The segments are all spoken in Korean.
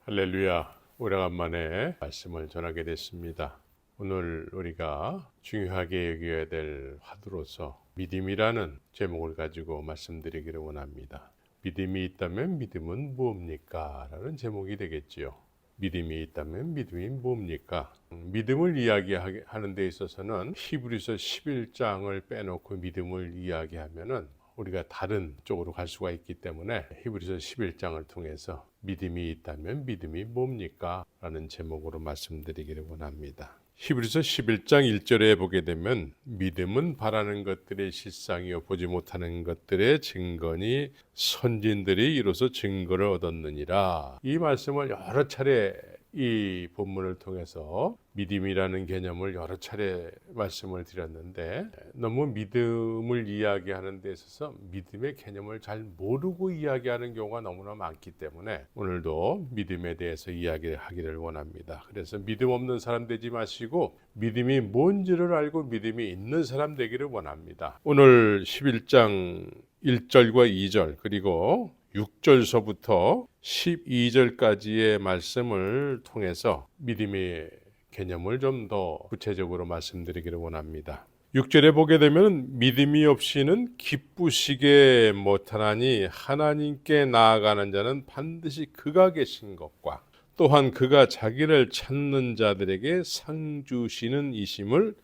할렐루야, 오래간만에 말씀을 전하게 됐습니다. 오늘 우리가 중요하게 여겨야 될 화두로서 믿음이라는 제목을 가지고 말씀드리기를 원합니다. 믿음이 있다면 믿음은 무엇입니까? 라는 제목이 되겠지요. 믿음이 있다면 믿음이 무엇입니까? 믿음을 이야기하는 데 있어서는 히브리서 11장을 빼놓고 믿음을 이야기하면은 우리가 다른 쪽으로 갈 수가 있기 때문에 히브리서 11장을 통해서 믿음이 있다면 믿음이 뭡니까? 라는 제목으로 말씀드리기를 원합니다. 히브리서 11장 1절에 보게 되면 믿음은 바라는 것들의 실상이요 보지 못하는 것들의 증거니 선진들이 이로써 증거를 얻었느니라. 이 말씀을 여러 차례 이 본문을 통해서 믿음이라는 개념을 여러 차례 말씀을 드렸는데 너무 믿음을 이야기하는 데 있어서 믿음의 개념을 잘 모르고 이야기하는 경우가 너무나 많기 때문에 오늘도 믿음에 대해서 이야기를 하기를 원합니다. 그래서 믿음 없는 사람 되지 마시고 믿음이 뭔지를 알고 믿음이 있는 사람 되기를 원합니다. 오늘 11장 1절과 2절 그리고 6절서부터 12절까지의 말씀을 통해서 믿음의 개념을 좀 더 구체적으로 말씀드리기를 원합니다. 6절에 보게 되면 믿음이 없이는 기쁘시게 못하나니 하나님께 나아가는 자는 반드시 그가 계신 것과 또한 그가 자기를 찾는 자들에게 상 주시는 이심을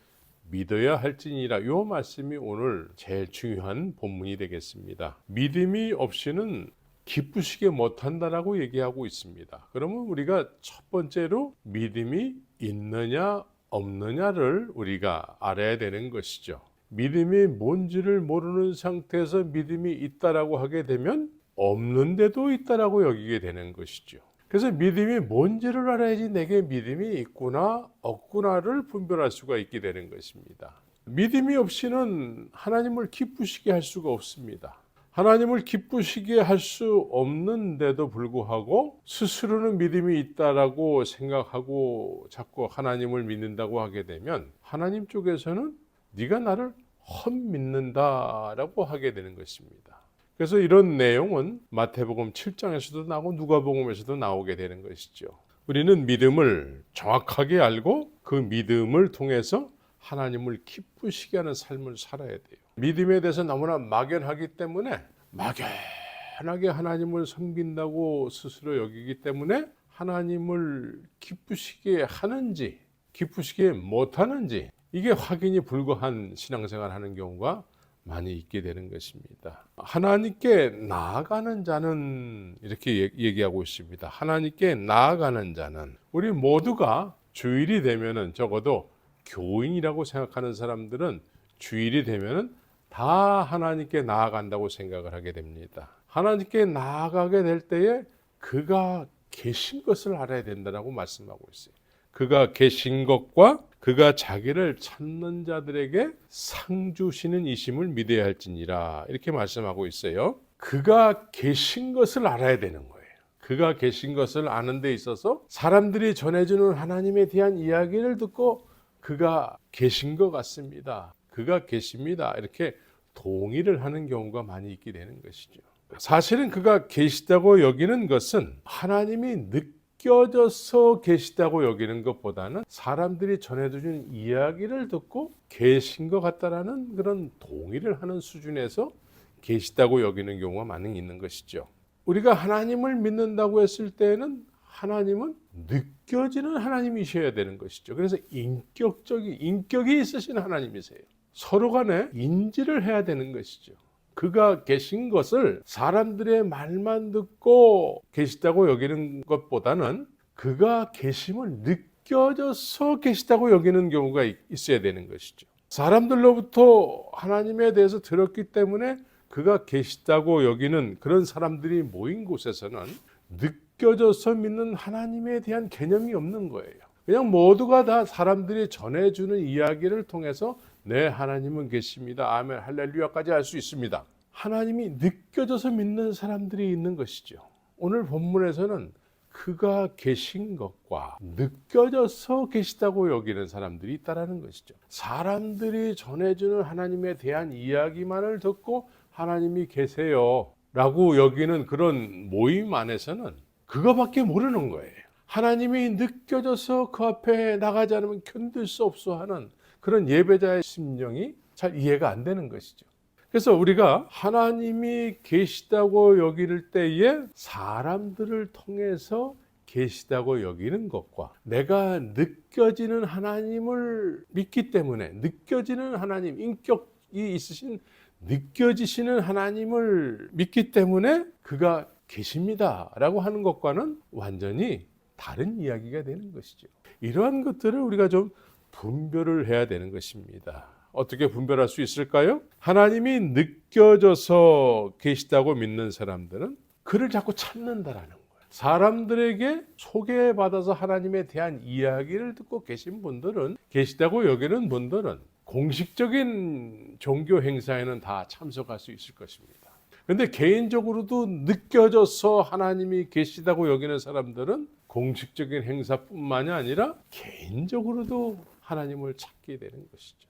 믿어야 할지니라. 이 말씀이 오늘 제일 중요한 본문이 되겠습니다. 믿음이 없이는 기쁘시게 못한다라고 얘기하고 있습니다. 그러면 우리가 첫 번째로 믿음이 있느냐 없느냐를 우리가 알아야 되는 것이죠. 믿음이 뭔지를 모르는 상태에서 믿음이 있다라고 하게 되면 없는데도 있다라고 여기게 되는 것이죠. 그래서 믿음이 뭔지를 알아야지 내게 믿음이 있구나 없구나를 분별할 수가 있게 되는 것입니다. 믿음이 없이는 하나님을 기쁘시게 할 수가 없습니다. 하나님을 기쁘시게 할 수 없는데도 불구하고 스스로는 믿음이 있다라고 생각하고 자꾸 하나님을 믿는다고 하게 되면 하나님 쪽에서는 네가 나를 헛믿는다라고 하게 되는 것입니다. 그래서 이런 내용은 마태복음 7장에서도 나오고 누가복음에서도 나오게 되는 것이죠. 우리는 믿음을 정확하게 알고 그 믿음을 통해서 하나님을 기쁘시게 하는 삶을 살아야 돼요. 믿음에 대해서 너무나 막연하기 때문에 막연하게 하나님을 섬긴다고 스스로 여기기 때문에 하나님을 기쁘시게 하는지 기쁘시게 못하는지 이게 확인이 불가한 신앙생활을 하는 경우가 많이 있게 되는 것입니다. 하나님께 나아가는 자는 이렇게 얘기하고 있습니다. 하나님께 나아가는 자는 우리 모두가 주일이 되면은 적어도 교인이라고 생각하는 사람들은 주일이 되면은 다 하나님께 나아간다고 생각을 하게 됩니다. 하나님께 나아가게 될 때에 그가 계신 것을 알아야 된다고 말씀하고 있어요. 그가 계신 것과 그가 자기를 찾는 자들에게 상 주시는 이심을 믿어야 할지니라 이렇게 말씀하고 있어요. 그가 계신 것을 알아야 되는 거예요. 그가 계신 것을 아는 데 있어서 사람들이 전해주는 하나님에 대한 이야기를 듣고 그가 계신 것 같습니다. 그가 계십니다. 이렇게 동의를 하는 경우가 많이 있게 되는 것이죠. 사실은 그가 계시다고 여기는 것은 하나님이 느껴져서 계시다고 여기는 것보다는 사람들이 전해주는 이야기를 듣고 계신 것 같다라는 그런 동의를 하는 수준에서 계시다고 여기는 경우가 많이 있는 것이죠. 우리가 하나님을 믿는다고 했을 때는 하나님은 느껴지는 하나님이셔야 되는 것이죠. 그래서 인격이 있으신 하나님이세요. 서로 간에 인지를 해야 되는 것이죠. 그가 계신 것을 사람들의 말만 듣고 계시다고 여기는 것보다는 그가 계심을 느껴져서 계시다고 여기는 경우가 있어야 되는 것이죠. 사람들로부터 하나님에 대해서 들었기 때문에 그가 계시다고 여기는 그런 사람들이 모인 곳에서는 느껴져서 믿는 하나님에 대한 개념이 없는 거예요. 그냥 모두가 다 사람들이 전해주는 이야기를 통해서 네, 하나님은 계십니다. 아멘, 할렐루야까지 할 수 있습니다. 하나님이 느껴져서 믿는 사람들이 있는 것이죠. 오늘 본문에서는 그가 계신 것과 느껴져서 계시다고 여기는 사람들이 있다는 것이죠. 사람들이 전해주는 하나님에 대한 이야기만을 듣고 하나님이 계세요 라고 여기는 그런 모임 안에서는 그거밖에 모르는 거예요. 하나님이 느껴져서 그 앞에 나가지 않으면 견딜 수 없어 하는 그런 예배자의 심령이 잘 이해가 안 되는 것이죠. 그래서 우리가 하나님이 계시다고 여길 때에 사람들을 통해서 계시다고 여기는 것과 내가 느껴지는 하나님을 믿기 때문에 느껴지는 하나님, 인격이 있으신 느껴지시는 하나님을 믿기 때문에 그가 계십니다 라고 하는 것과는 완전히 다른 이야기가 되는 것이죠. 이러한 것들을 우리가 좀 분별을 해야 되는 것입니다. 어떻게 분별할 수 있을까요? 하나님이 느껴져서 계시다고 믿는 사람들은 그를 자꾸 찾는다라는 거예요. 사람들에게 소개받아서 하나님에 대한 이야기를 듣고 계신 분들은, 계시다고 여기는 분들은 공식적인 종교 행사에는 다 참석할 수 있을 것입니다. 그런데 개인적으로도 느껴져서 하나님이 계시다고 여기는 사람들은 공식적인 행사뿐만이 아니라 개인적으로도 하나님을 찾게 되는 것이죠.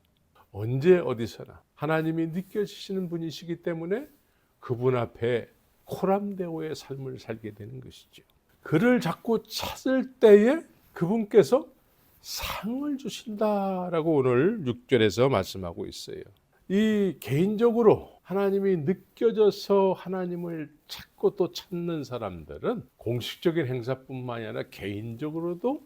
언제 어디서나 하나님이 느껴지시는 분이시기 때문에 그분 앞에 코람데오의 삶을 살게 되는 것이죠. 그를 자꾸 찾을 때에 그분께서 상을 주신다라고 오늘 6절에서 말씀하고 있어요. 이 개인적으로 하나님이 느껴져서 하나님을 찾고 또 찾는 사람들은 공식적인 행사뿐만 아니라 개인적으로도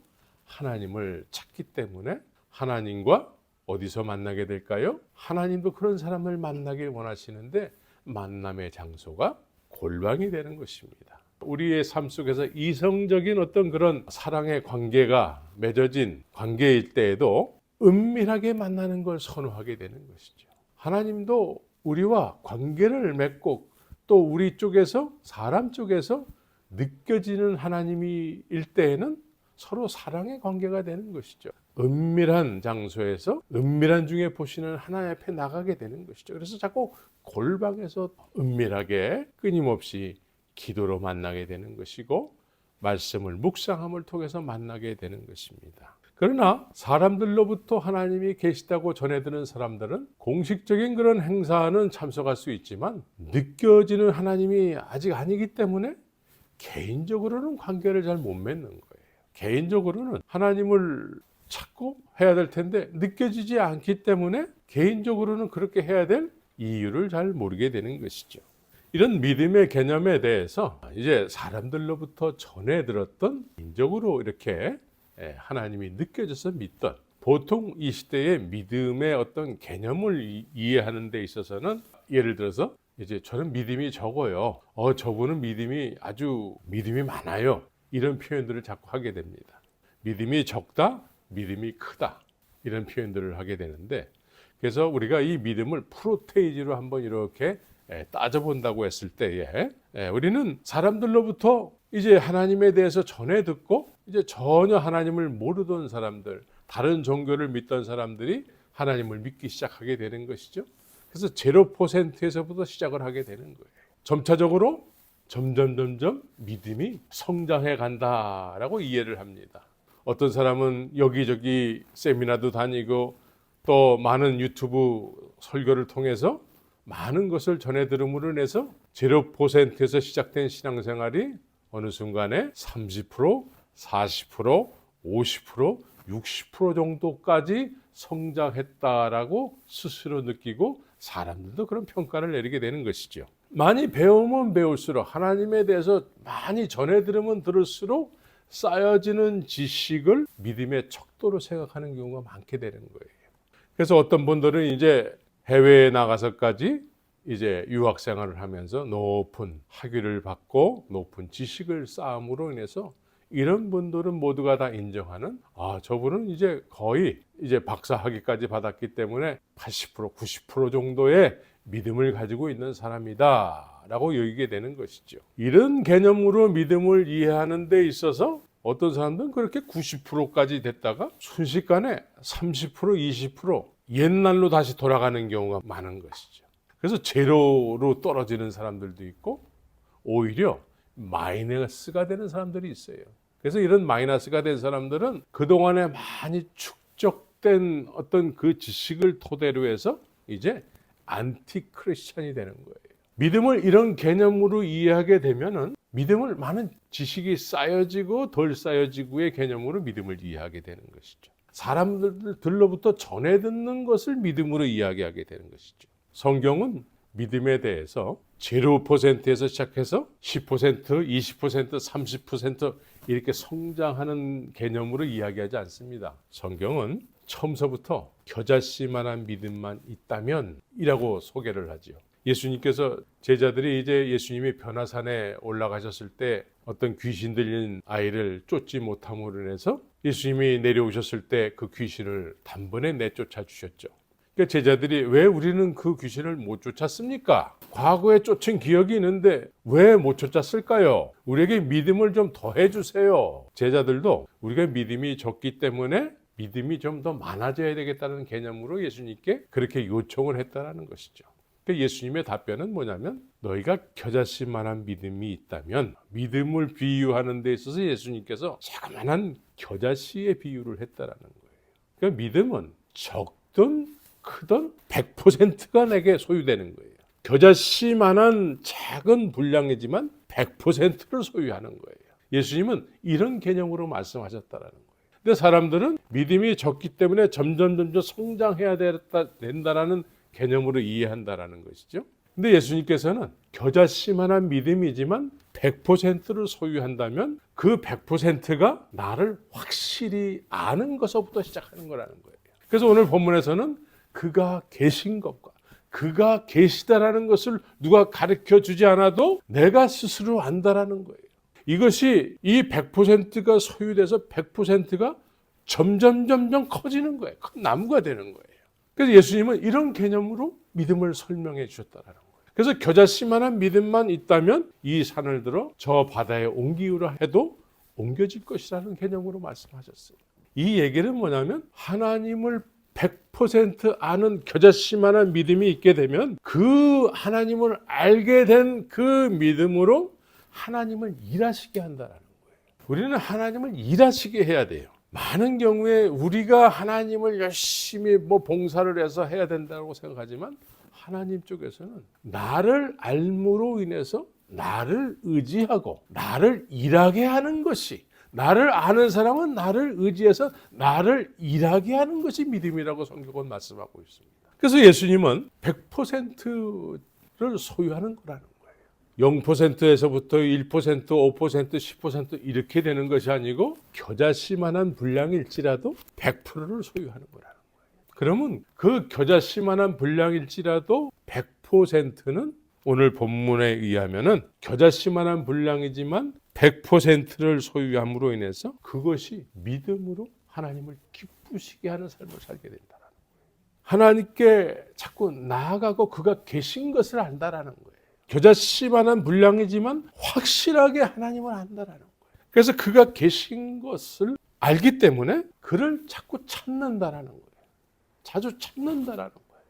하나님을 찾기 때문에 하나님과 어디서 만나게 될까요? 하나님도 그런 사람을 만나길 원하시는데 만남의 장소가 골방이 되는 것입니다. 우리의 삶 속에서 이성적인 어떤 그런 사랑의 관계가 맺어진 관계일 때에도 은밀하게 만나는 걸 선호하게 되는 것이죠. 하나님도 우리와 관계를 맺고 또 우리 쪽에서 사람 쪽에서 느껴지는 하나님일 때에는 서로 사랑의 관계가 되는 것이죠. 은밀한 장소에서 은밀한 중에 보시는 하나님 앞에 나가게 되는 것이죠. 그래서 자꾸 골방에서 은밀하게 끊임없이 기도로 만나게 되는 것이고 말씀을 묵상함을 통해서 만나게 되는 것입니다. 그러나 사람들로부터 하나님이 계시다고 전해드는 사람들은 공식적인 그런 행사는 참석할 수 있지만 느껴지는 하나님이 아직 아니기 때문에 개인적으로는 관계를 잘 못 맺는 거예요. 개인적으로는 하나님을 찾고 해야 될 텐데 느껴지지 않기 때문에 개인적으로는 그렇게 해야 될 이유를 잘 모르게 되는 것이죠. 이런 믿음의 개념에 대해서 이제 사람들로부터 전해 들었던 개인적으로 이렇게 하나님이 느껴져서 믿던, 보통 이 시대의 믿음의 어떤 개념을 이해하는 데 있어서는 예를 들어서 이제 저는 믿음이 적어요. 저분은 믿음이 많아요. 이런 표현들을 자꾸 하게 됩니다. 믿음이 적다, 믿음이 크다. 이런 표현들을 하게 되는데 그래서 우리가 이 믿음을 프로테이지로 한번 이렇게 따져본다고 했을 때에 우리는 사람들로부터 이제 하나님에 대해서 전해 듣고 이제 전혀 하나님을 모르던 사람들, 다른 종교를 믿던 사람들이 하나님을 믿기 시작하게 되는 것이죠. 그래서 0%에서부터 시작을 하게 되는 거예요. 점차적으로 점점 믿음이 성장해 간다라고 이해를 합니다. 어떤 사람은 여기저기 세미나도 다니고 또 많은 유튜브 설교를 통해서 많은 것을 전해 들음으로 인해서 0%에서 시작된 신앙생활이 어느 순간에 30%, 40%, 50%, 60% 정도까지 성장했다라고 스스로 느끼고 사람들도 그런 평가를 내리게 되는 것이죠. 많이 배우면 배울수록 하나님에 대해서 많이 전해 들으면 들을수록 쌓여지는 지식을 믿음의 척도로 생각하는 경우가 많게 되는 거예요. 그래서 어떤 분들은 이제 해외에 나가서까지 이제 유학 생활을 하면서 높은 학위를 받고 높은 지식을 쌓음으로 인해서 이런 분들은 모두가 다 인정하는 저분은 이제 거의 이제 박사 학위까지 받았기 때문에 80%, 90% 정도의 믿음을 가지고 있는 사람이다 라고 여기게 되는 것이죠. 이런 개념으로 믿음을 이해하는 데 있어서 어떤 사람들은 그렇게 90%까지 됐다가 순식간에 30%, 20% 옛날로 다시 돌아가는 경우가 많은 것이죠. 그래서 제로로 떨어지는 사람들도 있고 오히려 마이너스가 되는 사람들이 있어요. 그래서 이런 마이너스가 된 사람들은 그동안에 많이 축적된 어떤 그 지식을 토대로 해서 이제 안티 크리스천이 되는 거예요. 믿음을 이런 개념으로 이해하게 되면은 믿음을 많은 지식이 쌓여지고 덜 쌓여지고의 개념으로 믿음을 이해하게 되는 것이죠. 사람들로부터 전해 듣는 것을 믿음으로 이야기하게 되는 것이죠. 성경은 믿음에 대해서 0%에서 시작해서 10%, 20%, 30% 이렇게 성장하는 개념으로 이야기하지 않습니다. 성경은 처음서부터 겨자씨만한 믿음만 있다면 이라고 소개를 하지요. 예수님께서 제자들이 이제 예수님이 변화산에 올라가셨을 때 어떤 귀신 들린 아이를 쫓지 못함으로 인해서 예수님이 내려오셨을 때 그 귀신을 단번에 내쫓아 주셨죠. 그러니까 제자들이 왜 우리는 그 귀신을 못 쫓았습니까? 과거에 쫓은 기억이 있는데 왜 못 쫓았을까요? 우리에게 믿음을 좀 더해 주세요. 제자들도 우리가 믿음이 적기 때문에 믿음이 좀 더 많아져야 되겠다는 개념으로 예수님께 그렇게 요청을 했다는 것이죠. 그러니까 예수님의 답변은 뭐냐면 너희가 겨자씨만한 믿음이 있다면, 믿음을 비유하는 데 있어서 예수님께서 자그마한 겨자씨의 비유를 했다라는 거예요. 그러니까 믿음은 적든 크든 100%가 내게 소유되는 거예요. 겨자씨만한 작은 분량이지만 100%를 소유하는 거예요. 예수님은 이런 개념으로 말씀하셨다라는 거예요. 근데 사람들은 믿음이 적기 때문에 점점 성장해야 된다라는 개념으로 이해한다라는 것이죠. 근데 예수님께서는 겨자씨만한 믿음이지만 100%를 소유한다면 그 100%가 나를 확실히 아는 것부터 시작하는 거라는 거예요. 그래서 오늘 본문에서는 그가 계신 것과 그가 계시다라는 것을 누가 가르쳐 주지 않아도 내가 스스로 안다라는 거예요. 이것이 이 100%가 소유돼서 100%가 점점 커지는 거예요. 큰 나무가 되는 거예요. 그래서 예수님은 이런 개념으로 믿음을 설명해 주셨다라는 거예요. 그래서 겨자씨만한 믿음만 있다면 이 산을 들어 저 바다에 옮기우라 해도 옮겨질 것이라는 개념으로 말씀하셨어요. 이 얘기는 뭐냐면 하나님을 100% 아는 겨자씨만한 믿음이 있게 되면 그 하나님을 알게 된 그 믿음으로 하나님을 일하시게 한다는 거예요. 우리는 하나님을 일하시게 해야 돼요. 많은 경우에 우리가 하나님을 열심히 봉사를 해서 해야 된다고 생각하지만 하나님 쪽에서는 나를 알므로 인해서 나를 의지하고 나를 일하게 하는 것이, 나를 아는 사람은 나를 의지해서 나를 일하게 하는 것이 믿음이라고 성경은 말씀하고 있습니다. 그래서 예수님은 100%를 소유하는 거라는 거예요. 0%에서부터 1%, 5%, 10% 이렇게 되는 것이 아니고 겨자씨만한 분량일지라도 100%를 소유하는 거라는 거예요. 그러면 그 겨자씨만한 분량일지라도 100%는 오늘 본문에 의하면은 겨자씨만한 분량이지만 100%를 소유함으로 인해서 그것이 믿음으로 하나님을 기쁘시게 하는 삶을 살게 된다는 거예요. 하나님께 자꾸 나아가고 그가 계신 것을 안다라는 거예요. 겨자씨만한 분량이지만 확실하게 하나님을 안다라는 거예요. 그래서 그가 계신 것을 알기 때문에 그를 자꾸 찾는다라는 거예요. 자주 찾는다라는 거예요.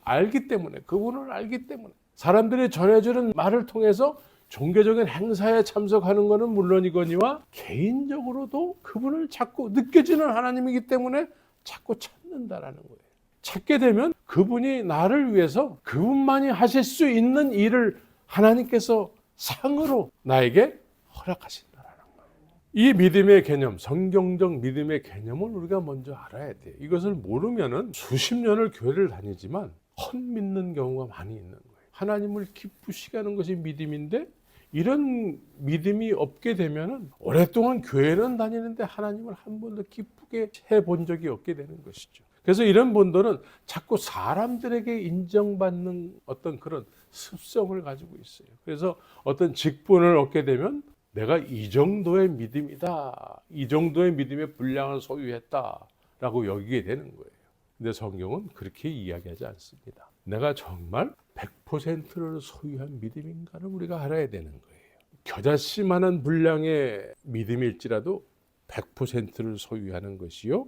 알기 때문에, 그분을 알기 때문에. 사람들이 전해주는 말을 통해서 종교적인 행사에 참석하는 것은 물론이거니와 개인적으로도 그분을 자꾸 느껴지는 하나님이기 때문에 자꾸 찾는다라는 거예요. 찾게 되면 그분이 나를 위해서 그분만이 하실 수 있는 일을 하나님께서 상으로 나에게 허락하신다라는 거예요. 이 믿음의 개념, 성경적 믿음의 개념을 우리가 먼저 알아야 돼요. 이것을 모르면은 수십 년을 교회를 다니지만 헛믿는 경우가 많이 있는 거예요. 하나님을 기쁘시게 하는 것이 믿음인데 이런 믿음이 없게 되면은 오랫동안 교회는 다니는데 하나님을 한 번도 기쁘게 해본 적이 없게 되는 것이죠. 그래서 이런 분들은 자꾸 사람들에게 인정받는 어떤 그런 습성을 가지고 있어요. 그래서 어떤 직분을 얻게 되면 내가 이 정도의 믿음이다, 이 정도의 믿음의 분량을 소유했다라고 여기게 되는 거예요. 근데 성경은 그렇게 이야기하지 않습니다. 내가 정말 100%를 소유한 믿음인가를 우리가 알아야 되는 거예요. 겨자씨만한 분량의 믿음일지라도 100%를 소유하는 것이요,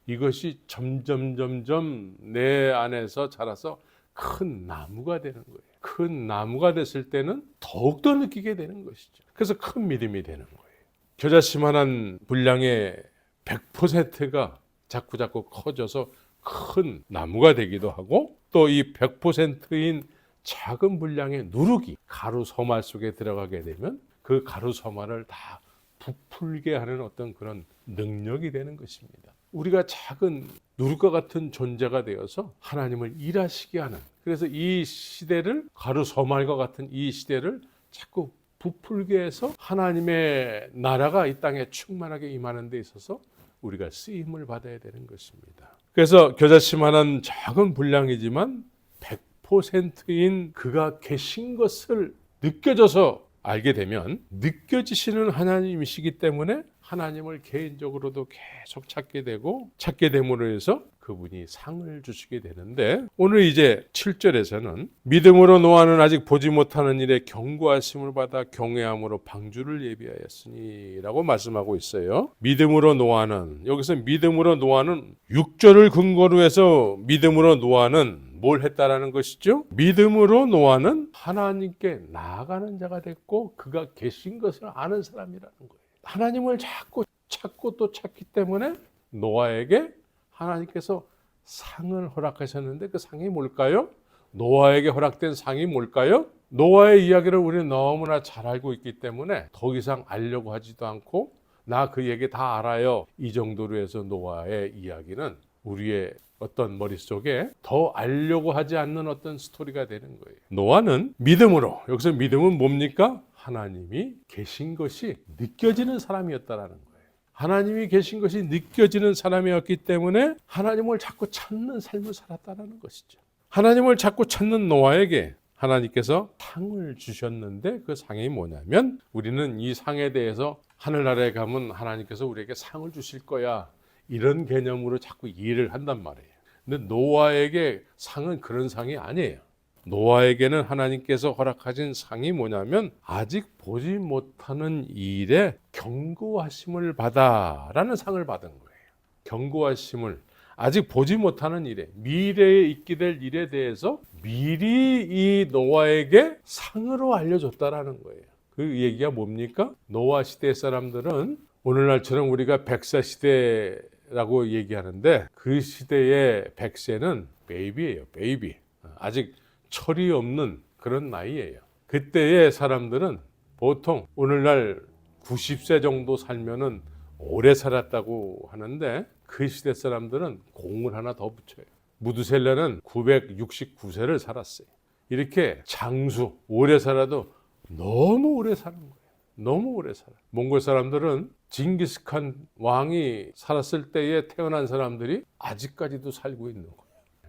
이것이 점점 내 안에서 자라서 큰 나무가 되는 거예요. 큰 나무가 됐을 때는 더욱더 느끼게 되는 것이죠. 그래서 큰 믿음이 되는 거예요. 겨자씨만한 분량의 100%가 자꾸 커져서 큰 나무가 되기도 하고, 또 이 100%인 작은 분량의 누룩이 가루 소말 속에 들어가게 되면 그 가루서말을 다 부풀게 하는 어떤 그런 능력이 되는 것입니다. 우리가 작은 누룩과 같은 존재가 되어서 하나님을 일하시게 하는, 그래서 이 시대를, 가루서말과 같은 이 시대를 자꾸 부풀게 해서 하나님의 나라가 이 땅에 충만하게 임하는 데 있어서 우리가 쓰임을 받아야 되는 것입니다. 그래서 겨자씨만한 작은 분량이지만 100%인 그가 계신 것을 느껴져서 알게 되면, 느껴지시는 하나님이시기 때문에 하나님을 개인적으로도 계속 찾게 되고, 찾게 됨으로 해서 그분이 상을 주시게 되는데, 오늘 이제 7절에서는 믿음으로 노아는 아직 보지 못하는 일에 경고하심을 받아 경외함으로 방주를 예비하였으니 라고 말씀하고 있어요. 믿음으로 노아는, 여기서 믿음으로 노아는 6절을 근거로 해서 믿음으로 노아는 뭘 했다라는 것이죠? 믿음으로 노아는 하나님께 나아가는 자가 됐고 그가 계신 것을 아는 사람이라는 거예요. 하나님을 자꾸 찾고 또 찾기 때문에 노아에게 하나님께서 상을 허락하셨는데, 그 상이 뭘까요? 노아에게 허락된 상이 뭘까요? 노아의 이야기를 우리는 너무나 잘 알고 있기 때문에 더 이상 알려고 하지도 않고, 나 그 얘기 다 알아요, 이 정도로 해서 노아의 이야기는 우리의 어떤 머릿속에 더 알려고 하지 않는 어떤 스토리가 되는 거예요. 노아는 믿음으로, 여기서 믿음은 뭡니까? 하나님이 계신 것이 느껴지는 사람이었다라는 거예요. 하나님이 계신 것이 느껴지는 사람이었기 때문에 하나님을 자꾸 찾는 삶을 살았다는 것이죠. 하나님을 자꾸 찾는 노아에게 하나님께서 상을 주셨는데, 그 상이 뭐냐면, 우리는 이 상에 대해서 하늘나라에 가면 하나님께서 우리에게 상을 주실 거야, 이런 개념으로 자꾸 이해를 한단 말이에요. 근데 노아에게 상은 그런 상이 아니에요. 노아에게는 하나님께서 허락하신 상이 뭐냐면, 아직 보지 못하는 일에 경고하심을 받아라는 상을 받은 거예요. 경고하심을, 아직 보지 못하는 일에, 미래에 있게 될 일에 대해서 미리 이 노아에게 상으로 알려줬다라는 거예요. 그 얘기가 뭡니까? 노아 시대 사람들은 오늘날처럼 우리가 100세 시대라고 얘기하는데, 그 시대의 100세는 베이비예요. 베이비. 아직 철이 없는 그런 나이예요. 그때의 사람들은 보통 오늘날 90세 정도 살면은 오래 살았다고 하는데, 그 시대 사람들은 공을 하나 더 붙여요. 무드셀라는 969세를 살았어요. 이렇게 장수, 오래 살아도 너무 오래 사는 거예요. 너무 오래 살아. 몽골 사람들은 징기스칸 왕이 살았을 때에 태어난 사람들이 아직까지도 살고 있는 거예요.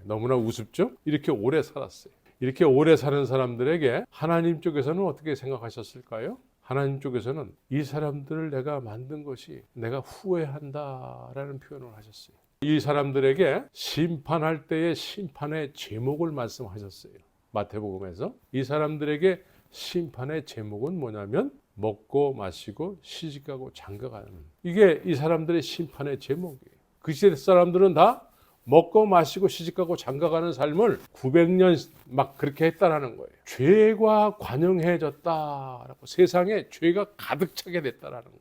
너무나 우습죠? 이렇게 오래 살았어요. 이렇게 오래 사는 사람들에게 하나님 쪽에서는 어떻게 생각하셨을까요? 하나님 쪽에서는 이 사람들을 내가 만든 것이 내가 후회한다라는 표현을 하셨어요. 이 사람들에게 심판할 때의 심판의 제목을 말씀하셨어요. 마태복음에서 이 사람들에게 심판의 제목은 뭐냐면, 먹고 마시고 시집가고 장가가는, 이게 이 사람들의 심판의 제목이에요. 그 시대 사람들은 다 먹고 마시고 시집가고 장가가는 삶을 900년 막 그렇게 했다라는 거예요. 죄가 관영해졌다라고, 세상에 죄가 가득 차게 됐다라는 거예요.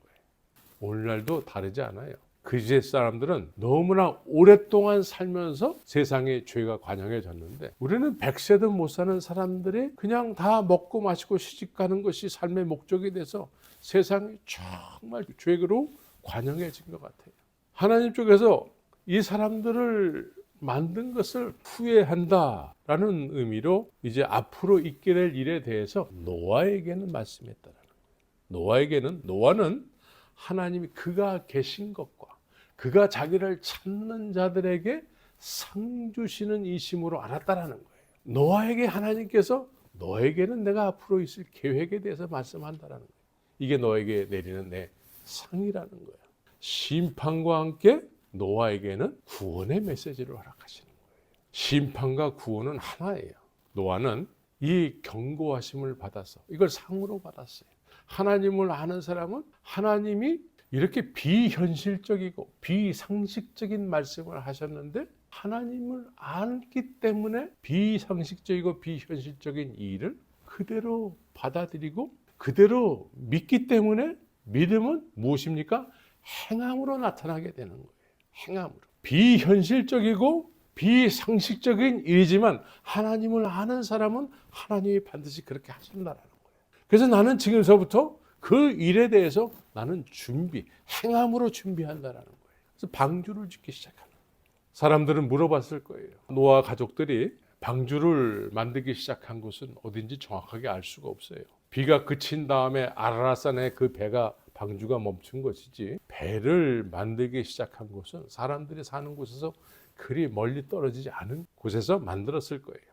오늘날도 다르지 않아요. 그 시대 사람들은 너무나 오랫동안 살면서 세상에 죄가 관영해졌는데, 우리는 100세도 못 사는 사람들이 그냥 다 먹고 마시고 시집가는 것이 삶의 목적이 돼서 세상이 정말 죄로 관영해진 것 같아요. 하나님 쪽에서 이 사람들을 만든 것을 후회한다라는 의미로 이제 앞으로 있게 될 일에 대해서 노아에게는 말씀했다라는 거예요. 노아는 하나님이 그가 계신 것과 그가 자기를 찾는 자들에게 상 주시는 이심으로 알았다라는 거예요. 노아에게 하나님께서 너에게는 내가 앞으로 있을 계획에 대해서 말씀한다라는 거예요. 이게 너에게 내리는 내 상이라는 거예요. 심판과 함께 노아에게는 구원의 메시지를 허락하시는 거예요. 심판과 구원은 하나예요. 노아는 이 경고하심을 받아서 이걸 상으로 받았어요. 하나님을 아는 사람은 하나님이 이렇게 비현실적이고 비상식적인 말씀을 하셨는데, 하나님을 알기 때문에 비상식적이고 비현실적인 일을 그대로 받아들이고 그대로 믿기 때문에, 믿음은 무엇입니까? 행함으로 나타나게 되는 거예요. 행함으로. 비현실적이고 비상식적인 일이지만 하나님을 아는 사람은 하나님이 반드시 그렇게 하신다라는 거예요. 그래서 나는 지금서부터 그 일에 대해서 나는 행함으로 준비한다라는 거예요. 그래서 방주를 짓기 시작하는 거예요. 사람들은 물어봤을 거예요. 노아 가족들이 방주를 만들기 시작한 곳은 어딘지 정확하게 알 수가 없어요. 비가 그친 다음에 아라라산에 그 방주가 멈춘 것이지, 배를 만들기 시작한 곳은 사람들이 사는 곳에서 그리 멀리 떨어지지 않은 곳에서 만들었을 거예요.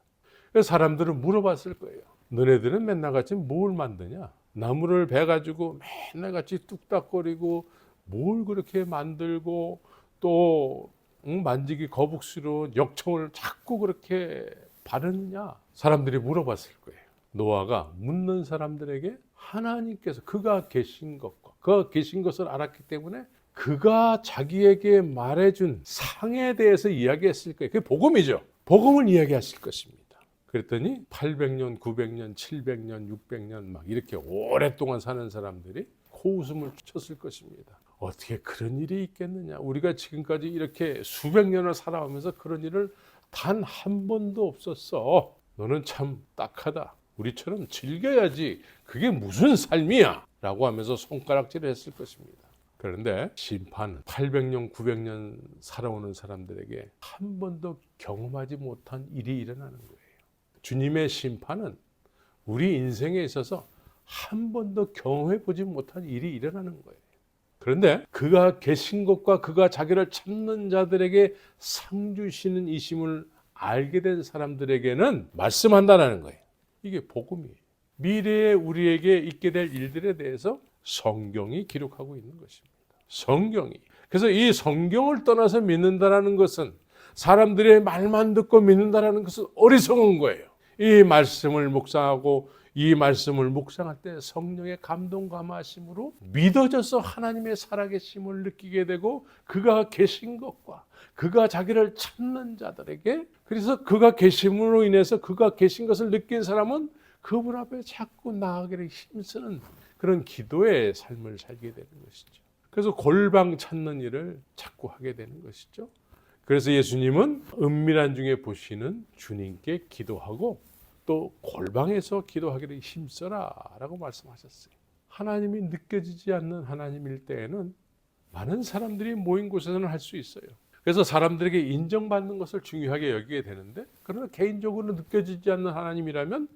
그래서 사람들은 물어봤을 거예요. 너네들은 맨날 같이 뭘 만드냐? 나무를 베가지고 맨날 같이 뚝딱거리고 뭘 그렇게 만들고 또 만지기 거북스러운 역청을 자꾸 그렇게 바르느냐? 사람들이 물어봤을 거예요. 노아가 묻는 사람들에게 하나님께서 그가 계신 것과 그가 계신 것을 알았기 때문에 그가 자기에게 말해준 상에 대해서 이야기했을 거예요. 그게 복음이죠. 복음을 이야기했을 것입니다. 그랬더니 800년, 900년, 700년, 600년 막 이렇게 오랫동안 사는 사람들이 코웃음을 쳤을 것입니다. 어떻게 그런 일이 있겠느냐? 우리가 지금까지 이렇게 수백 년을 살아오면서 그런 일을 단 한 번도 없었어. 너는 참 딱하다. 우리처럼 즐겨야지. 그게 무슨 삶이야? 라고 하면서 손가락질을 했을 것입니다. 그런데 심판은 800년, 900년 살아오는 사람들에게 한 번도 경험하지 못한 일이 일어나는 거예요. 주님의 심판은 우리 인생에 있어서 한 번도 경험해 보지 못한 일이 일어나는 거예요. 그런데 그가 계신 것과 그가 자기를 찾는 자들에게 상 주시는 이심을 알게 된 사람들에게는 말씀한다는 거예요. 이게 복음이에요. 미래에 우리에게 있게 될 일들에 대해서 성경이 기록하고 있는 것입니다. 성경이. 그래서 이 성경을 떠나서 믿는다라는 것은, 사람들의 말만 듣고 믿는다라는 것은 어리석은 거예요. 이 말씀을 묵상하고 이 말씀을 묵상할 때 성령의 감동 감화심으로 믿어져서 하나님의 살아계심을 느끼게 되고, 그가 계신 것과 그가 자기를 찾는 자들에게, 그래서 그가 계심으로 인해서 그가 계신 것을 느낀 사람은 그분 앞에 자꾸 나아가기를 힘쓰는 그런 기도의 삶을 살게 되는 것이죠. 그래서 골방 찾는 일을 자꾸 하게 되는 것이죠. 그래서 예수님은 은밀한 중에 보시는 주님께 기도하고 또 골방에서 기도하기를 힘써라 라고 말씀하셨어요. 하나님이 느껴지지 않는 하나님일 때에는 많은 사람들이 모인 곳에서는 할 수 있어요. 그래서 사람들에게 인정받는 것을 중요하게 여기게 되는데, 그러나 개인적으로 느껴지지 않는 하나님이라면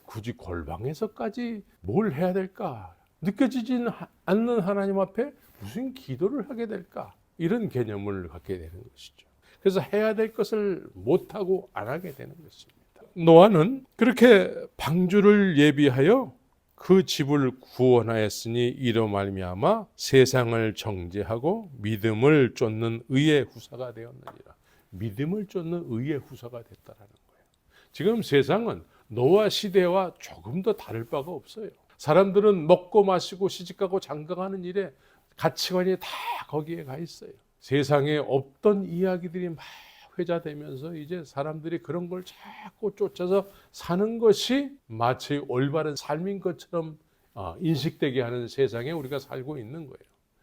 굳이 골방에서까지 뭘 해야 될까? 느껴지지 않는 하나님 앞에 무슨 기도를 하게 될까? 이런 개념을 갖게 되는 것이죠. 그래서 해야 될 것을 못하고 안 하게 되는 것입니다. 노아는 그렇게 방주를 예비하여 그 집을 구원하였으니 이로 말미암아 세상을 정죄하고 믿음을 쫓는 의의 후사가 되었느니라. 믿음을 쫓는 의의 후사가 됐다라는 거예요. 지금 세상은 노아 시대와 조금 더 다를 바가 없어요. 사람들은 먹고 마시고 시집가고 장가가는 일에 가치관이 다 거기에 가 있어요. 세상에 없던 이야기들이 막 회자되면서 이제 사람들이 그런 걸 자꾸 쫓아서 사는 것이 마치 올바른 삶인 것처럼 인식되게 하는 세상에 우리가 살고 있는 거예요.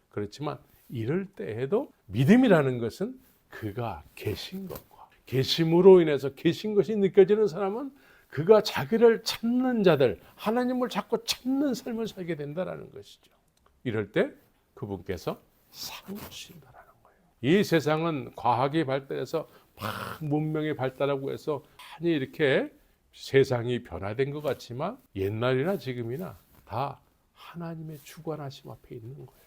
그렇지만 이럴 때에도 믿음이라는 것은 그가 계신 것과 계심으로 인해서 계신 것이 느껴지는 사람은 그가 자기를 찾는 자들, 하나님을 자꾸 찾는 삶을 살게 된다는 것이죠. 이럴 때 그분께서 상 주신다라는 거예요. 이 세상은 과학이 발달해서 막 문명이 발달하고 해서 많이 이렇게 세상이 변화된 것 같지만 옛날이나 지금이나 다 하나님의 주관하심 앞에 있는 거예요.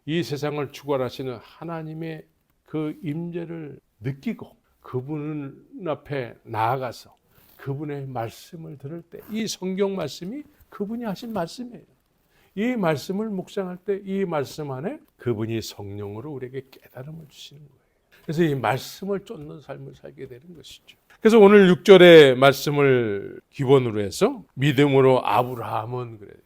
이 세상을 주관하시는 하나님의 그 임재를 느끼고 그분 앞에 나아가서 그분의 말씀을 들을 때, 이 성경 말씀이 그분이 하신 말씀이에요. 이 말씀을 묵상할 때 이 말씀 안에 그분이 성령으로 우리에게 깨달음을 주시는 거예요. 그래서 이 말씀을 쫓는 삶을 살게 되는 것이죠. 그래서 오늘 6절의 말씀을 기본으로 해서 믿음으로 아브라함은 그래요.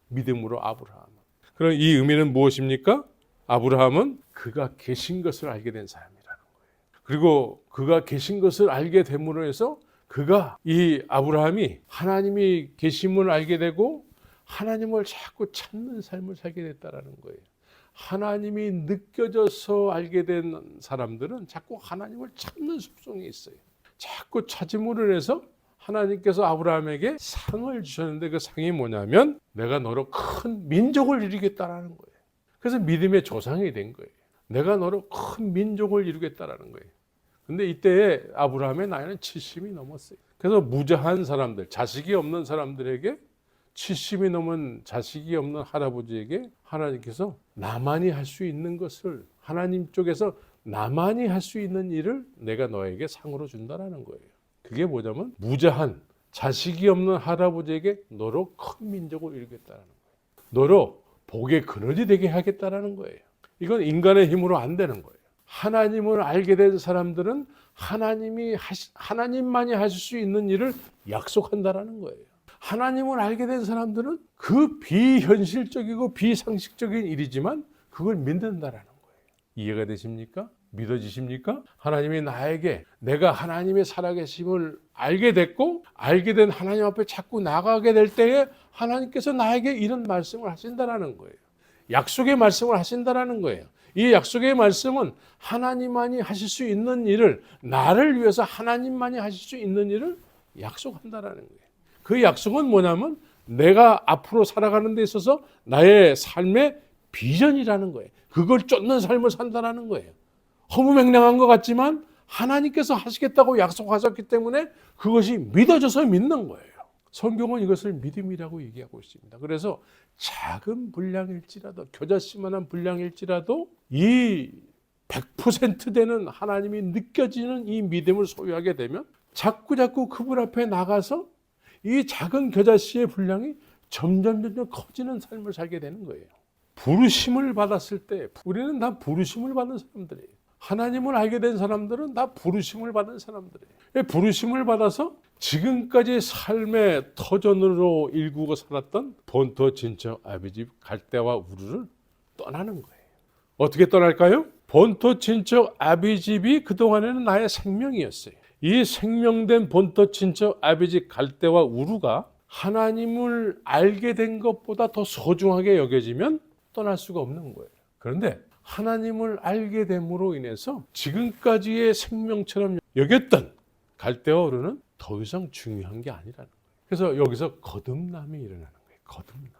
믿음으로 아브라함은. 그럼 이 의미는 무엇입니까? 아브라함은 그가 계신 것을 알게 된 사람이라는 거예요. 그리고 그가 계신 것을 알게 됨으로 해서 그가, 이 아브라함이 하나님이 계심을 알게 되고 하나님을 자꾸 찾는 삶을 살게 됐다라는 거예요. 하나님이 느껴져서 알게 된 사람들은 자꾸 하나님을 찾는 속성이 있어요. 자꾸 찾음으로 인해서 하나님께서 아브라함에게 상을 주셨는데 그 상이 뭐냐면 내가 너로 큰 민족을 이루겠다라는 거예요. 그래서 믿음의 조상이 된 거예요. 내가 너로 큰 민족을 이루겠다라는 거예요. 근데 이때 아브라함의 나이는 70이 넘었어요. 그래서 무자한 사람들, 자식이 없는 사람들에게 70이 넘은 자식이 없는 할아버지에게 하나님께서 나만이 할 수 있는 것을, 하나님 쪽에서 나만이 할 수 있는 일을 내가 너에게 상으로 준다라는 거예요. 그게 뭐냐면 무자한 자식이 없는 할아버지에게 너로 큰 민족을 이루겠다라는 거예요. 너로 복의 근원이 되게 하겠다라는 거예요. 이건 인간의 힘으로 안 되는 거예요. 하나님을 알게 된 사람들은 하나님만이 하실 수 있는 일을 약속한다라는 거예요. 하나님을 알게 된 사람들은 그 비현실적이고 비상식적인 일이지만 그걸 믿는다라는 거예요. 이해가 되십니까? 믿어지십니까? 하나님이 나에게 내가 하나님의 살아계심을 알게 됐고 알게 된 하나님 앞에 자꾸 나가게 될 때에 하나님께서 나에게 이런 말씀을 하신다라는 거예요. 약속의 말씀을 하신다라는 거예요. 이 약속의 말씀은 하나님만이 하실 수 있는 일을, 나를 위해서 하나님만이 하실 수 있는 일을 약속한다라는 거예요. 그 약속은 뭐냐면 내가 앞으로 살아가는 데 있어서 나의 삶의 비전이라는 거예요. 그걸 쫓는 삶을 산다라는 거예요. 허무맹랑한 것 같지만 하나님께서 하시겠다고 약속하셨기 때문에 그것이 믿어져서 믿는 거예요. 성경은 이것을 믿음이라고 얘기하고 있습니다. 그래서 작은 분량일지라도, 겨자씨만한 분량일지라도 이 100% 되는 하나님이 느껴지는 이 믿음을 소유하게 되면 자꾸 그분 앞에 나가서 이 작은 겨자씨의 분량이 점점 커지는 삶을 살게 되는 거예요. 부르심을 받았을 때, 우리는 다 부르심을 받은 사람들이에요. 하나님을 알게 된 사람들은 다 부르심을 받은 사람들이에요. 부르심을 받아서 지금까지 삶의 터전으로 일구고 살았던 본토 친척 아비집 갈대와 우르를 떠나는 거예요. 어떻게 떠날까요? 본토 친척 아비집이 그동안에는 나의 생명이었어요. 이 생명된 본토 친척 아비집 갈대와 우르가 하나님을 알게 된 것보다 더 소중하게 여겨지면 떠날 수가 없는 거예요. 그런데 하나님을 알게 됨으로 인해서 지금까지의 생명처럼 여겼던 갈대와 우르는 더 이상 중요한 게 아니라는 거예요. 그래서 여기서 거듭남이 일어나는 거예요. 거듭남.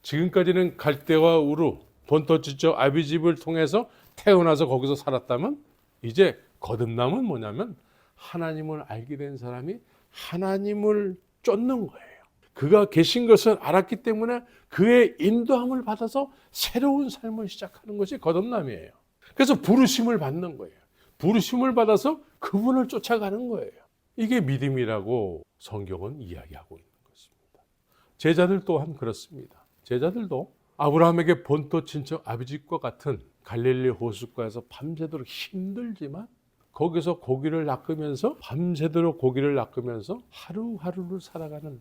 지금까지는 갈대와 우르, 본토 친척 아비집을 통해서 태어나서 거기서 살았다면 이제 거듭남은 뭐냐면 하나님을 알게 된 사람이 하나님을 쫓는 거예요. 그가 계신 것을 알았기 때문에 그의 인도함을 받아서 새로운 삶을 시작하는 것이 거듭남이에요. 그래서 부르심을 받는 거예요. 부르심을 받아서 그분을 쫓아가는 거예요. 이게 믿음이라고 성경은 이야기하고 있는 것입니다. 제자들 또한 그렇습니다. 제자들도 아브라함에게 본토 친척 아비집과 같은 갈릴리 호숫가에서 밤새도록 힘들지만 거기서 고기를 낚으면서 밤새도록 고기를 낚으면서 하루하루를 살아가는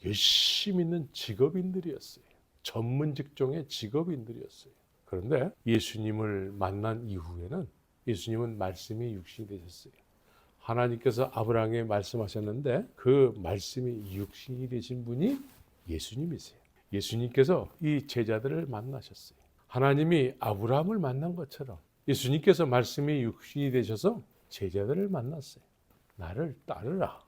열심히 있는 직업인들이었어요. 전문 직종의 직업인들이었어요. 그런데 예수님을 만난 이후에는 예수님은 말씀이 육신이 되셨어요. 하나님께서 아브라함에게 말씀하셨는데 그 말씀이 육신이 되신 분이 예수님이세요. 예수님께서 이 제자들을 만나셨어요. 하나님이 아브라함을 만난 것처럼 예수님께서 말씀이 육신이 되셔서 제자들을 만났어요. 나를 따르라.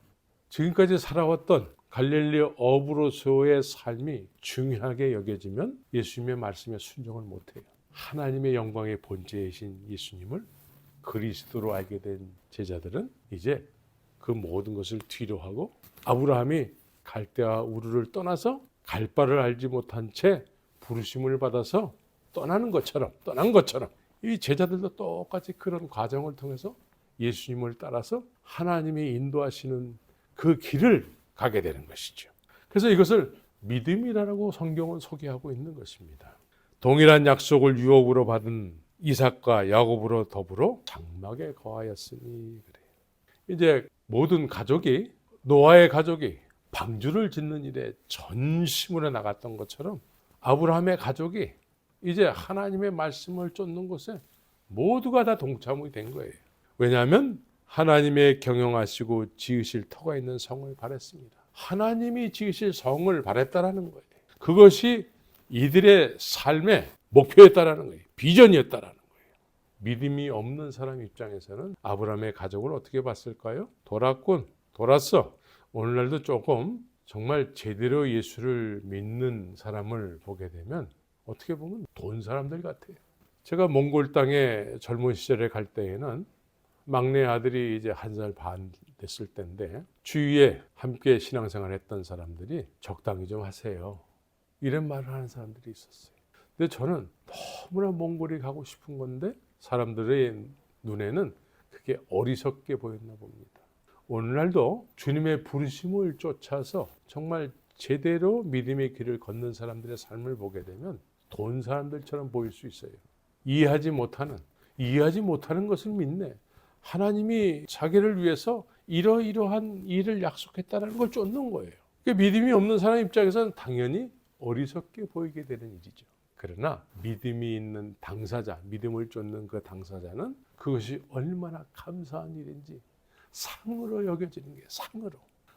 지금까지 살아왔던 갈릴리 어부로서의 삶이 중요하게 여겨지면 예수님의 말씀에 순종을 못해요. 하나님의 영광의 본체이신 예수님을 그리스도로 알게 된 제자들은 이제 그 모든 것을 뒤로하고 아브라함이 갈대와 우르를 떠나서 갈 바를 알지 못한 채 부르심을 받아서 떠난 것처럼 이 제자들도 똑같이 그런 과정을 통해서 예수님을 따라서 하나님이 인도하시는 그 길을 가게 되는 것이죠. 그래서 이것을 믿음이라고 성경은 소개하고 있는 것입니다. 동일한 약속을 유업으로 받은 이삭과 야곱으로 더불어 장막에 거하였으니 그래요. 이제 모든 가족이 노아의 가족이 방주를 짓는 일에 전심으로 나갔던 것처럼 아브라함의 가족이 이제 하나님의 말씀을 쫓는 것에 모두가 다 동참이 된 거예요. 왜냐하면 하나님의 경영하시고 지으실 터가 있는 성을 바랬습니다. 하나님이 지으실 성을 바랬다라는 거예요. 그것이 이들의 삶의 목표였다라는 거예요. 비전이었다라는 거예요. 믿음이 없는 사람 입장에서는 아브라함의 가족을 어떻게 봤을까요? 돌았군, 돌았어. 오늘날도 조금 정말 제대로 예수를 믿는 사람을 보게 되면 어떻게 보면 돈 사람들 같아요. 제가 몽골 땅에 젊은 시절에 갈 때에는 막내 아들이 이제 1살 반 됐을 때인데 주위에 함께 신앙생활 했던 사람들이 적당히 좀 하세요, 이런 말을 하는 사람들이 있었어요. 근데 저는 너무나 몽골이 가고 싶은 건데 사람들의 눈에는 그게 어리석게 보였나 봅니다. 오늘날도 주님의 부르심을 쫓아서 정말 제대로 믿음의 길을 걷는 사람들의 삶을 보게 되면 돈 사람들처럼 보일 수 있어요. 이해하지 못하는 것을 믿네. 하나님이 자기를 위해서 이러이러한 일을 약속했다는 걸 쫓는 거예요. 그러니까 믿음이 없는 사람 입장에서는 당연히 어리석게 보이게 되는 일이죠. 그러나 믿음이 있는 당사자, 믿음을 쫓는 그 당사자는 그것이 얼마나 감사한 일인지 상으로 여겨지는 게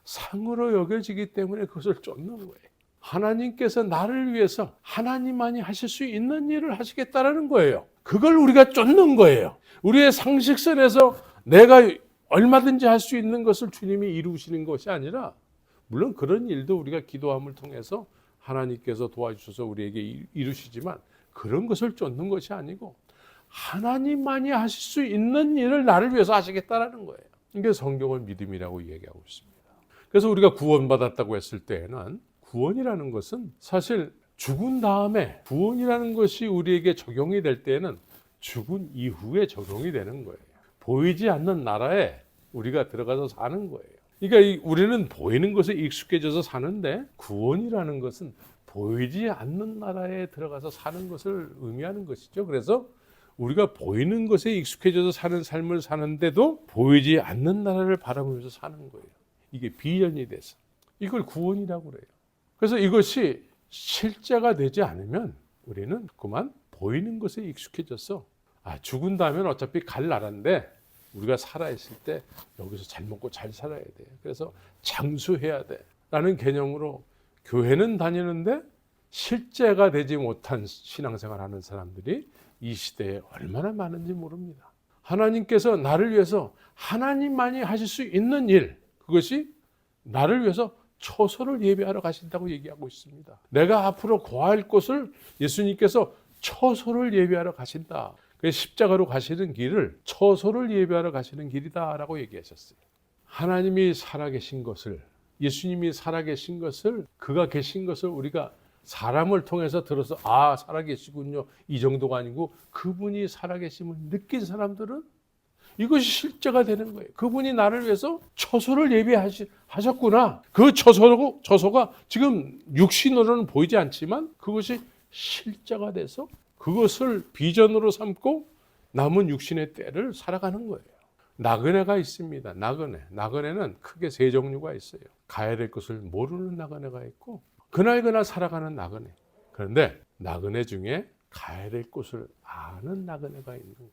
상으로 여겨지기 때문에 그것을 쫓는 거예요. 하나님께서 나를 위해서 하나님만이 하실 수 있는 일을 하시겠다라는 거예요. 그걸 우리가 쫓는 거예요. 우리의 상식선에서 내가 얼마든지 할 수 있는 것을 주님이 이루시는 것이 아니라, 물론 그런 일도 우리가 기도함을 통해서 하나님께서 도와주셔서 우리에게 이루시지만 그런 것을 쫓는 것이 아니고 하나님만이 하실 수 있는 일을 나를 위해서 하시겠다라는 거예요. 이게 성경을 믿음이라고 얘기하고 있습니다. 그래서 우리가 구원받았다고 했을 때에는 구원이라는 것은 사실 죽은 다음에 구원이라는 것이 우리에게 적용이 될 때에는 죽은 이후에 적용이 되는 거예요. 보이지 않는 나라에 우리가 들어가서 사는 거예요. 그러니까 우리는 보이는 것에 익숙해져서 사는데 구원이라는 것은 보이지 않는 나라에 들어가서 사는 것을 의미하는 것이죠. 그래서 우리가 보이는 것에 익숙해져서 사는 삶을 사는데도 보이지 않는 나라를 바라보면서 사는 거예요. 이게 비전이 돼서 이걸 구원이라고 그래요. 그래서 이것이 실제가 되지 않으면 우리는 그만 보이는 것에 익숙해져서 죽은 다음엔 어차피 갈 나라인데 우리가 살아있을 때 여기서 잘 먹고 잘 살아야 돼. 그래서 장수해야 돼 라는 개념으로 교회는 다니는데 실제가 되지 못한 신앙생활하는 사람들이 이 시대에 얼마나 많은지 모릅니다. 하나님께서 나를 위해서 하나님만이 하실 수 있는 일, 그것이 나를 위해서 처소를 예비하러 가신다고 얘기하고 있습니다. 내가 앞으로 거할 곳을 예수님께서 처소를 예비하러 가신다. 십자가로 가시는 길을 처소를 예비하러 가시는 길이다라고 얘기하셨어요. 하나님이 살아계신 것을, 예수님이 살아계신 것을, 그가 계신 것을 우리가 사람을 통해서 들어서 살아계시군요, 이 정도가 아니고 그분이 살아계심을 느낀 사람들은 이것이 실제가 되는 거예요. 그분이 나를 위해서 처소를 예비하셨구나. 그 처소가 지금 육신으로는 보이지 않지만 그것이 실제가 돼서 그것을 비전으로 삼고 남은 육신의 때를 살아가는 거예요. 나그네가 있습니다. 나그네는 크게 세 종류가 있어요. 가야 될 것을 모르는 나그네가 있고 그날 살아가는 나그네. 그런데 나그네 중에 가야 될 곳을 아는 나그네가 있는 거예요.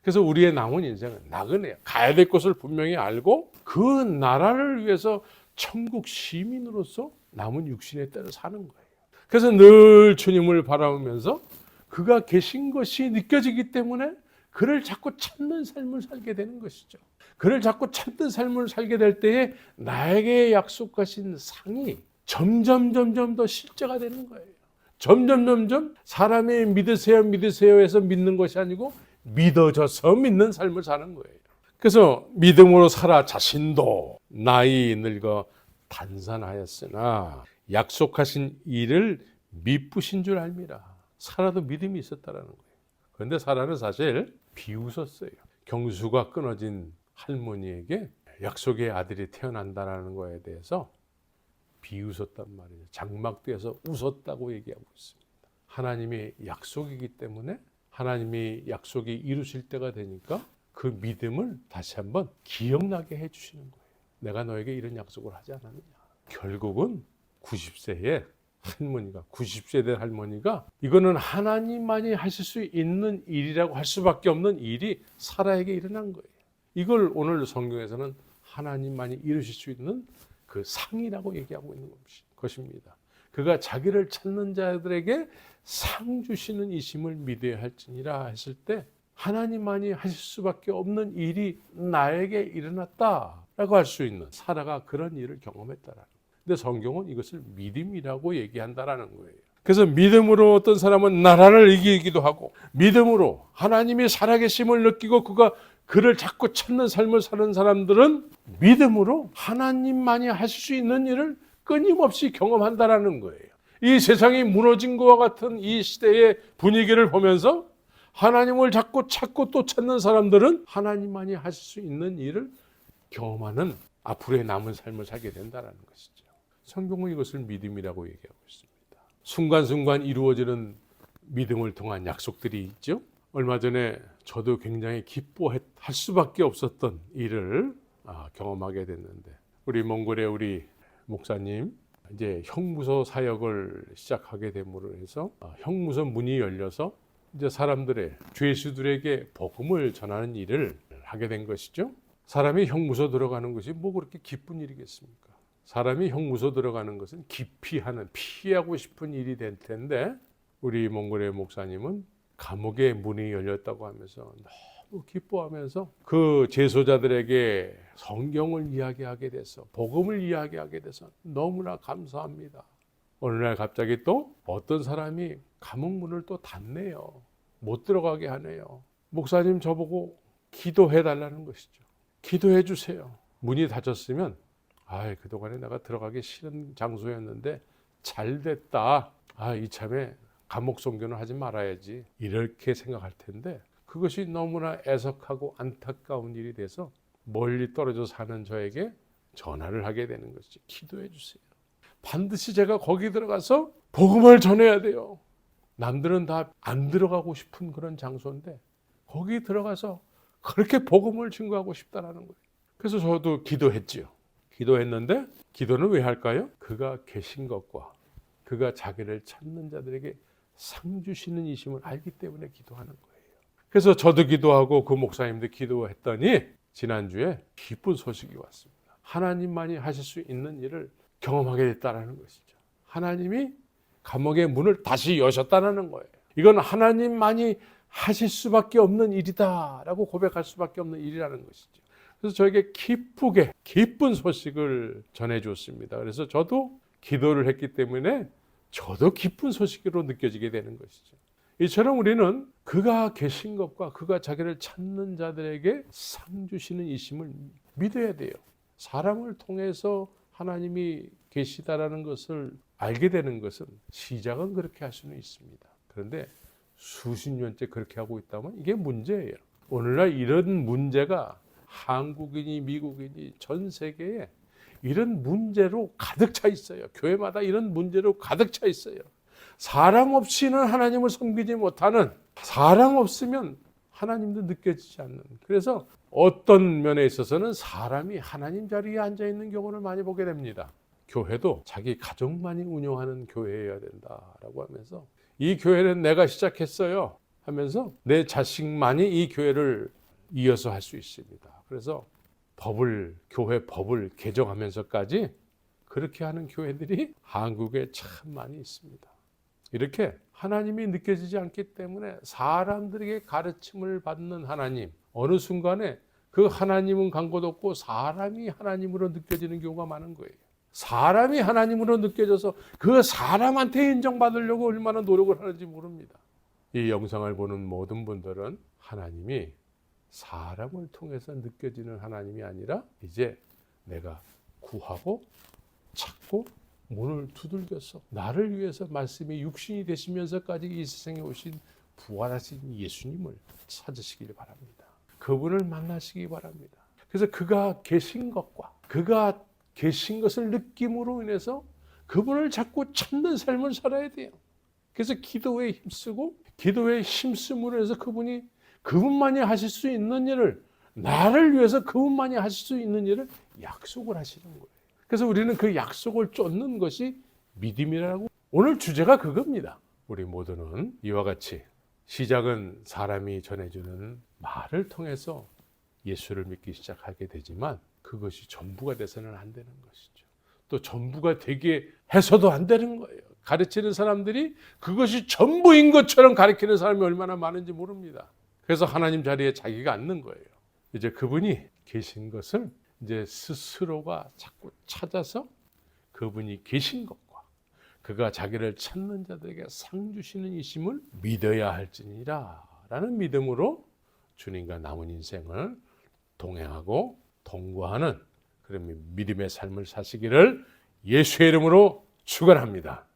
그래서 우리의 남은 인생은 나그네야. 가야 될 곳을 분명히 알고 그 나라를 위해서 천국 시민으로서 남은 육신의 때를 사는 거예요. 그래서 늘 주님을 바라보면서 그가 계신 것이 느껴지기 때문에 그를 자꾸 찾는 삶을 살게 되는 것이죠. 그를 자꾸 찾는 삶을 살게 될 때에 나에게 약속하신 상이 점점 더 실제가 되는 거예요. 점점 사람이 믿으세요 해서 믿는 것이 아니고 믿어져서 믿는 삶을 사는 거예요. 그래서 믿음으로 살아 자신도 나이 늙어 단산하였으나 약속하신 일을 미쁘신 줄 알미라. 사라도 믿음이 있었다라는 거예요. 그런데 사라는 사실 비웃었어요. 경수가 끊어진 할머니에게 약속의 아들이 태어난다라는 거에 대해서 비웃었단 말이에요. 장막대에서 웃었다고 얘기하고 있습니다. 하나님의 약속이기 때문에 하나님이 약속이 이루실 때가 되니까 그 믿음을 다시 한번 기억나게 해주시는 거예요. 내가 너에게 이런 약속을 하지 않았느냐. 결국은 90세에 할머니가, 90세 된 할머니가 이거는 하나님만이 하실 수 있는 일이라고 할 수밖에 없는 일이 사라에게 일어난 거예요. 이걸 오늘 성경에서는 하나님만이 이루실 수 있는 그 상이라고 얘기하고 있는 것입니다. 그가 자기를 찾는 자들에게 상 주시는 이심을 믿어야 할지니라 했을 때 하나님만이 하실 수밖에 없는 일이 나에게 일어났다. 라고 할 수 있는 사라가 그런 일을 경험했다라는 거예요. 근데 성경은 이것을 믿음이라고 얘기한다라는 거예요. 그래서 믿음으로 어떤 사람은 나라를 이기기도 하고, 믿음으로 하나님이 살아계심을 느끼고 그를 자꾸 찾는 삶을 사는 사람들은 믿음으로 하나님만이 하실 수 있는 일을 끊임없이 경험한다라는 거예요. 이 세상이 무너진 것과 같은 이 시대의 분위기를 보면서 하나님을 자꾸 찾고 또 찾는 사람들은 하나님만이 하실 수 있는 일을 경험하는 앞으로의 남은 삶을 살게 된다는 것이죠. 성경은 이것을 믿음이라고 얘기하고 있습니다. 순간순간 이루어지는 믿음을 통한 약속들이 있죠. 얼마 전에 저도 굉장히 기뻐할 수밖에 없었던 일을 경험하게 됐는데, 우리 몽골의 우리 목사님 이제 형무소 사역을 시작하게 됨으로 해서 형무소 문이 열려서 이제 사람들의 죄수들에게 복음을 전하는 일을 하게 된 것이죠. 사람이 형무소 들어가는 것이 뭐 그렇게 기쁜 일이겠습니까? 사람이 형무소 들어가는 것은 기피하는, 피하고 싶은 일이 될 텐데, 우리 몽골의 목사님은 감옥의 문이 열렸다고 하면서 너무 기뻐하면서 그 재소자들에게 성경을 이야기하게 돼서, 복음을 이야기하게 돼서 너무나 감사합니다. 어느 날 갑자기 또 어떤 사람이 감옥 문을 또 닫네요. 못 들어가게 하네요. 목사님, 저보고 기도해 달라는 것이죠. 기도해 주세요. 문이 닫혔으면 그동안에 내가 들어가기 싫은 장소였는데 잘 됐다. 이참에 감옥 선교는 하지 말아야지. 이렇게 생각할 텐데, 그것이 너무나 애석하고 안타까운 일이 돼서 멀리 떨어져 사는 저에게 전화를 하게 되는 것이죠. 기도해 주세요. 반드시 제가 거기 들어가서 복음을 전해야 돼요. 남들은 다 안 들어가고 싶은 그런 장소인데 거기 들어가서 그렇게 복음을 증거하고 싶다라는 거예요. 그래서 저도 기도했지요. 기도했는데, 기도는 왜 할까요? 그가 계신 것과 그가 자기를 찾는 자들에게 상 주시는 이심을 알기 때문에 기도하는 거예요. 그래서 저도 기도하고 그 목사님도 기도했더니 지난주에 기쁜 소식이 왔습니다. 하나님만이 하실 수 있는 일을 경험하게 됐다는 것이죠. 하나님이 감옥의 문을 다시 여셨다는 거예요. 이건 하나님만이 하실 수밖에 없는 일이다라고 고백할 수밖에 없는 일이라는 것이죠. 그래서 저에게 기쁜 소식을 전해줬습니다. 그래서 저도 기도를 했기 때문에 저도 기쁜 소식으로 느껴지게 되는 것이죠. 이처럼 우리는 그가 계신 것과 그가 자기를 찾는 자들에게 상 주시는 이심을 믿어야 돼요. 사람을 통해서 하나님이 계시다라는 것을 알게 되는 것은 시작은 그렇게 할 수는 있습니다. 그런데 수십 년째 그렇게 하고 있다면 이게 문제예요. 오늘날 이런 문제가 한국인이 미국인이 전 세계에 이런 문제로 가득 차 있어요. 교회마다 이런 문제로 가득 차 있어요. 사람 없이는 하나님을 섬기지 못하는, 사람 없으면 하나님도 느껴지지 않는, 그래서 어떤 면에 있어서는 사람이 하나님 자리에 앉아 있는 경우를 많이 보게 됩니다. 교회도 자기 가족만이 운영하는 교회여야 된다라고 하면서, 이 교회는 내가 시작했어요 하면서 내 자식만이 이 교회를 이어서 할 수 있습니다. 그래서 교회 법을 개정하면서까지 그렇게 하는 교회들이 한국에 참 많이 있습니다. 이렇게 하나님이 느껴지지 않기 때문에 사람들에게 가르침을 받는 하나님, 어느 순간에 그 하나님은 간 곳 없고 사람이 하나님으로 느껴지는 경우가 많은 거예요. 사람이 하나님으로 느껴져서 그 사람한테 인정받으려고 얼마나 노력을 하는지 모릅니다. 이 영상을 보는 모든 분들은 하나님이 사람을 통해서 느껴지는 하나님이 아니라 이제 내가 구하고 찾고 문을 두들겨서 나를 위해서 말씀이 육신이 되시면서까지 이 세상에 오신 부활하신 예수님을 찾으시길 바랍니다. 그분을 만나시기 바랍니다. 그래서 그가 계신 것과 그가 계신 것을 느낌으로 인해서 그분을 자꾸 찾는 삶을 살아야 돼요. 그래서 기도에 힘쓰고 기도에 힘쓰므로 해서 그분만이 하실 수 있는 일을, 나를 위해서 그분만이 하실 수 있는 일을 약속을 하시는 거예요. 그래서 우리는 그 약속을 쫓는 것이 믿음이라고, 오늘 주제가 그겁니다. 우리 모두는 이와 같이 시작은 사람이 전해주는 말을 통해서 예수를 믿기 시작하게 되지만 그것이 전부가 돼서는 안 되는 것이죠. 또 전부가 되게 해서도 안 되는 거예요. 가르치는 사람들이 그것이 전부인 것처럼 가르치는 사람이 얼마나 많은지 모릅니다. 그래서 하나님 자리에 자기가 앉는 거예요. 이제 그분이 계신 것을 이제 스스로가 자꾸 찾아서 그분이 계신 것과 그가 자기를 찾는 자들에게 상 주시는 이심을 믿어야 할지니라 라는 믿음으로 주님과 남은 인생을 동행하고 동거하는 그런 믿음의 삶을 사시기를 예수의 이름으로 축원합니다.